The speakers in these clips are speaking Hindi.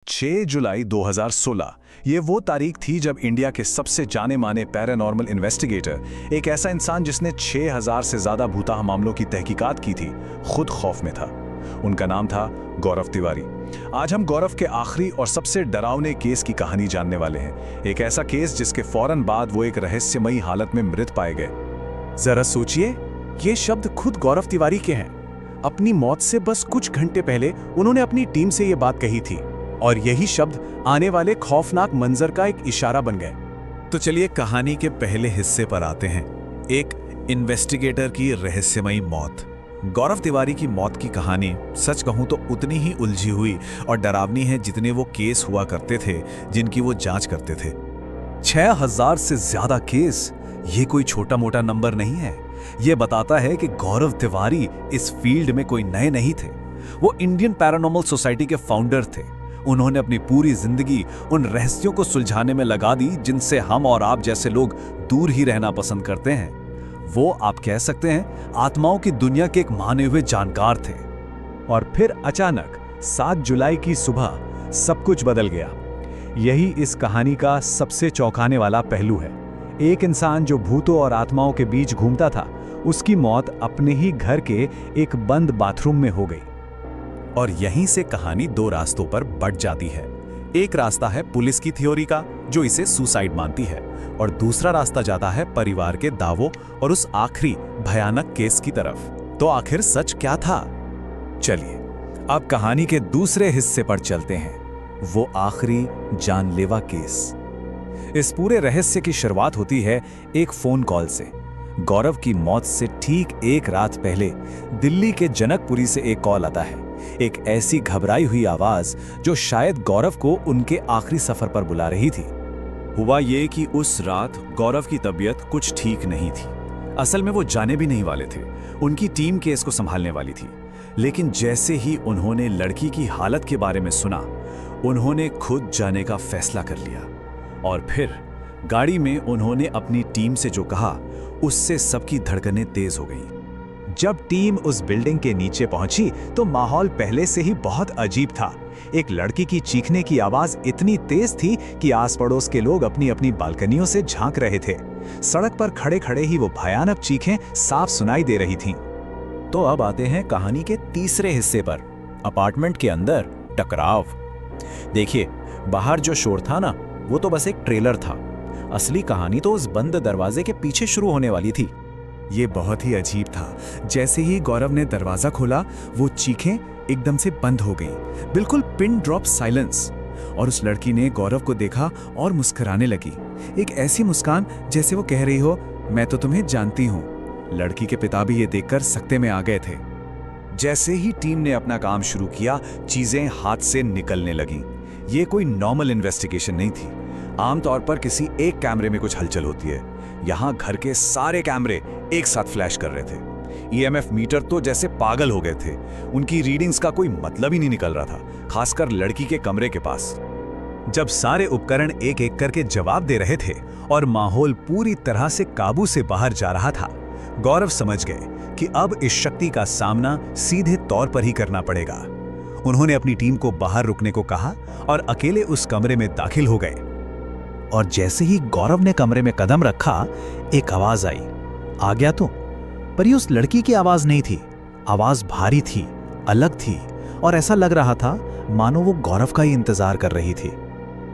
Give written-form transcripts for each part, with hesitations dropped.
6 जुलाई 2016 ये वो तारीख थी जब इंडिया के सबसे जाने माने पैरानॉर्मल इन्वेस्टिगेटर, एक ऐसा इंसान जिसने 6000 से ज्यादा भूताह मामलों की तहकीकात की थी, खुद खौफ में था। उनका नाम था गौरव तिवारी। आज हम गौरव के आखिरी और सबसे डरावने केस की कहानी जानने वाले हैं। एक ऐसा केस जिसके फौरन बाद वो एक रहस्यमयी हालत में मृत पाए गए। जरा सोचिए, ये शब्द खुद गौरव तिवारी के हैं। अपनी मौत से बस कुछ घंटे पहले उन्होंने अपनी टीम से ये बात कही थी, और यही शब्द आने वाले खौफनाक मंजर का एक इशारा बन गए। तो चलिए कहानी के पहले हिस्से पर आते हैं। एक इन्वेस्टिगेटर की रहस्यमयी मौत। गौरव तिवारी की मौत की कहानी सच कहूं तो उतनी ही उलझी हुई और डरावनी है जितने वो केस हुआ करते थे जिनकी वो जांच करते थे। 6000 से ज्यादा केस, ये कोई छोटा मोटा नंबर नहीं है। ये बताता है कि गौरव तिवारी इस फील्ड में कोई नए नहीं थे। वो इंडियन पैरानॉर्मल सोसाइटी के फाउंडर थे। उन्होंने अपनी पूरी जिंदगी उन रहस्यों को सुलझाने में लगा दी जिनसे हम और आप जैसे लोग दूर ही रहना पसंद करते हैं। वो आप कह सकते हैं आत्माओं की दुनिया के एक माने हुए जानकार थे। और फिर अचानक 7 जुलाई की सुबह सब कुछ बदल गया। यही इस कहानी का सबसे चौंकाने वाला पहलू है। एक इंसान जो भूतों और आत्माओं के बीच घूमता था, उसकी मौत अपने ही घर के एक बंद बाथरूम में हो गई। और यहीं से कहानी दो रास्तों पर बढ़ जाती है। एक रास्ता है पुलिस की थ्योरी का, जो इसे सुसाइड मानती है, और दूसरा रास्ता जाता है परिवार के दावों और उस आखिरी भयानक केस की तरफ। तो आखिर सच क्या था? चलिए अब कहानी के दूसरे हिस्से पर चलते हैं, वो आखिरी जानलेवा केस। इस पूरे रहस्य की शुरुआत होती है एक फोन कॉल से। गौरव की मौत से ठीक एक रात पहले दिल्ली के जनकपुरी से एक कॉल आता है। एक ऐसी घबराई हुई आवाज जो शायद गौरव को उनके आखिरी सफर पर बुला रही थी। हुआ ये कि उस रात गौरव की तबीयत कुछ ठीक नहीं थी। असल में वो जाने भी नहीं वाले थे। उनकी टीम केस को संभालने वाली थी। लेकिन जैसे ही उन्होंने लड़की की हालत के बारे में सुना, उन्होंने खुद जाने का फैसला कर लिया। और फिर गाड़ी में उन्होंने अपनी टीम से जो कहा, उससे सबकी धड़कनें तेज हो गईं। जब टीम उस बिल्डिंग के नीचे पहुंची तो माहौल पहले से ही बहुत अजीब था। एक लड़की की चीखने की आवाज इतनी तेज थी कि आस पड़ोस के लोग अपनी अपनी बालकनियों से झांक रहे थे। सड़क पर खड़े खड़े ही वो भयानक चीखें साफ सुनाई दे रही थीं। तो अब आते हैं कहानी के तीसरे हिस्से पर, अपार्टमेंट के अंदर टकराव। देखिए, बाहर जो शोर था ना, वो तो बस एक ट्रेलर था। असली कहानी तो उस बंद दरवाजे के पीछे शुरू होने वाली थी। ये बहुत ही अजीब था। जैसे ही गौरव ने दरवाजा खोला, वो चीखें एकदम से बंद हो गईं, बिल्कुल पिन ड्रॉप साइलेंस। और उस लड़की ने गौरव को देखा और मुस्कुराने लगी, एक ऐसी मुस्कान जैसे वो कह रही हो, मैं तो तुम्हें जानती हूँ। लड़की के पिता भी ये देखकर सकते में आ गए थे। जैसे ही टीम ने अपना काम शुरू किया, चीजें हाथ से निकलने लगीं। ये कोई नॉर्मल इन्वेस्टिगेशन नहीं थी। आमतौर पर किसी एक कैमरे में कुछ हलचल होती है। यहाँ घर के सारे कैमरे एक साथ फ्लैश कर रहे थे। ईएमएफ मीटर तो जैसे पागल हो गए थे। उनकी रीडिंग्स का कोई मतलब ही नहीं निकल रहा था, खासकर लड़की के कमरे के पास। जब सारे उपकरण एक एक करके जवाब दे रहे थे और माहौल पूरी तरह से काबू से बाहर जा रहा था, गौरव समझ गए कि अब इस शक्ति का सामना सीधे तौर पर ही करना पड़ेगा। उन्होंने अपनी टीम को बाहर रुकने को कहा और अकेले उस कमरे में दाखिल हो गए। और जैसे ही गौरव ने कमरे में कदम रखा, एक आवाज आई, आ गया तो। पर ये उस लड़की की आवाज नहीं थी। आवाज भारी थी, अलग थी, और ऐसा लग रहा था मानो वो गौरव का ही इंतजार कर रही थी।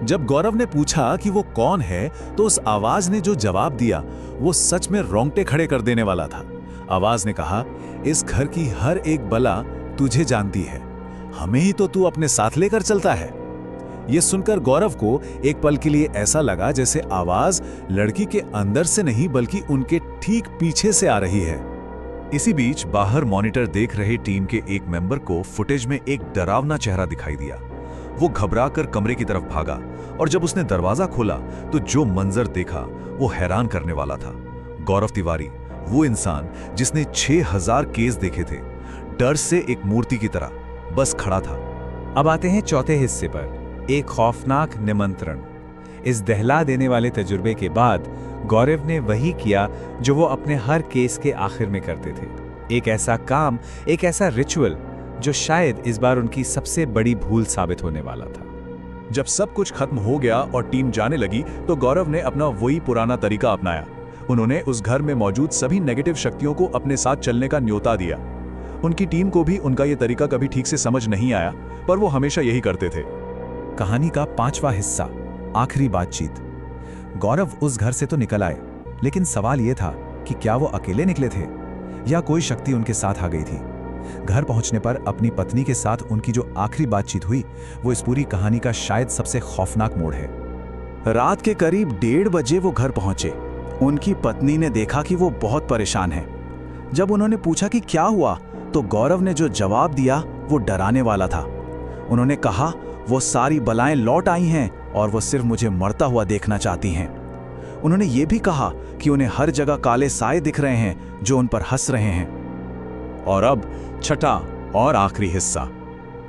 जब गौरव ने पूछा कि वो कौन है, तो उस आवाज ने जो जवाब दिया, वो सच में रोंगटे खड़े कर देने वाला था। आवाज ने कहा, इस घर की हर एक बला तुझे जानती है, हमें ही तो तू अपने साथ लेकर चलता है। ये सुनकर गौरव को एक पल के लिए ऐसा लगा जैसे आवाज लड़की के अंदर से नहीं बल्कि उनके ठीक पीछे से आ रही है। इसी बीच बाहर मॉनिटर देख रहे टीम के एक मेंबर को फुटेज में एक डरावना चेहरा दिखाई दिया। वो घबराकर कमरे की तरफ भागा, और जब उसने दरवाजा खोला तो जो मंजर देखा वो हैरान करने वाला था। गौरव तिवारी, वो इंसान जिसने 6000 केस देखे थे, डर से एक मूर्ति की तरह बस खड़ा था। अब आते हैं चौथे हिस्से पर, एक खौफनाक निमंत्रण। इस दहला देने वाले तजुर्बे के बाद गौरव ने वही किया जो वो अपने हर केस के आखिर में करते थे। एक ऐसा काम, एक ऐसा रिचुअल जो शायद इस बार उनकी सबसे बड़ी भूल साबित होने वाला था। जब सब कुछ खत्म हो गया और टीम जाने लगी तो गौरव ने अपना वही पुराना तरीका अपनाया। उन्होंने उस घर में मौजूद सभी नेगेटिव शक्तियों को अपने साथ चलने का न्योता दिया। उनकी टीम को भी उनका यह तरीका कभी ठीक से समझ नहीं आया, पर वो हमेशा यही करते थे। कहानी का 5वां हिस्सा, आखिरी बातचीत। गौरव उस घर से तो निकल आए, लेकिन सवाल यह था कि क्या वो अकेले निकले थे या कोई शक्ति उनके साथ आ गई थी। घर पहुंचने पर अपनी पत्नी के साथ उनकी जो आखिरी बातचीत हुई, वो इस पूरी कहानी का शायद सबसे खौफनाक मोड़ है। रात के करीब 1:30 बजे वो घर पहुंचे। उनकी पत्नी ने देखा कि वो बहुत परेशान है। जब उन्होंने पूछा कि क्या हुआ, तो गौरव ने जो जवाब दिया वो डराने वाला था। उन्होंने कहा, वो सारी बलाएं लौट आई हैं और वो सिर्फ मुझे मरता हुआ देखना चाहती हैं। उन्होंने ये भी कहा कि उन्हें हर जगह काले साए दिख रहे हैं जो उन पर हंस रहे हैं। और अब छठा और आखिरी हिस्सा,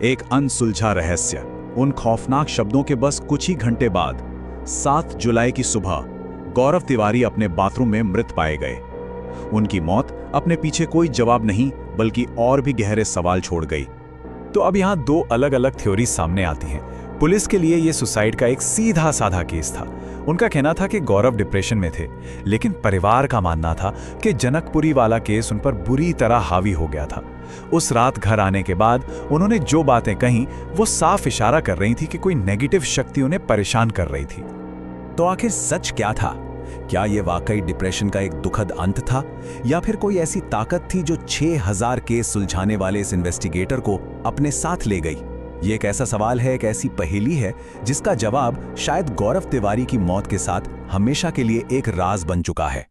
एक अनसुलझा रहस्य। उन खौफनाक शब्दों के बस कुछ ही घंटे बाद 7 जुलाई की सुबह गौरव तिवारी अपने बाथरूम में मृत पाए गए। उनकी मौत अपने पीछे कोई जवाब नहीं, बल्कि और भी गहरे सवाल छोड़ गई। तो अब यहाँ 2 अलग-अलग थ्योरी सामने आती हैं। पुलिस के लिए ये सुसाइड का एक सीधा साधा केस था। उनका कहना था कि गौरव डिप्रेशन में थे, लेकिन परिवार का मानना था कि जनकपुरी वाला केस उन पर बुरी तरह हावी हो गया था। उस रात घर आने के बाद उन्होंने जो बातें कहीं, वो साफ इशारा कर रही थी कि कोई नेगेटिव शक्ति उन्हें परेशान कर रही थी। तो आखिर सच क्या था? क्या ये वाकई डिप्रेशन का एक दुखद अंत था, या फिर कोई ऐसी ताकत थी जो 6000 केस सुलझाने वाले इस इन्वेस्टिगेटर को अपने साथ ले गई? ये एक ऐसा सवाल है, एक ऐसी पहेली है जिसका जवाब शायद गौरव तिवारी की मौत के साथ हमेशा के लिए एक राज बन चुका है।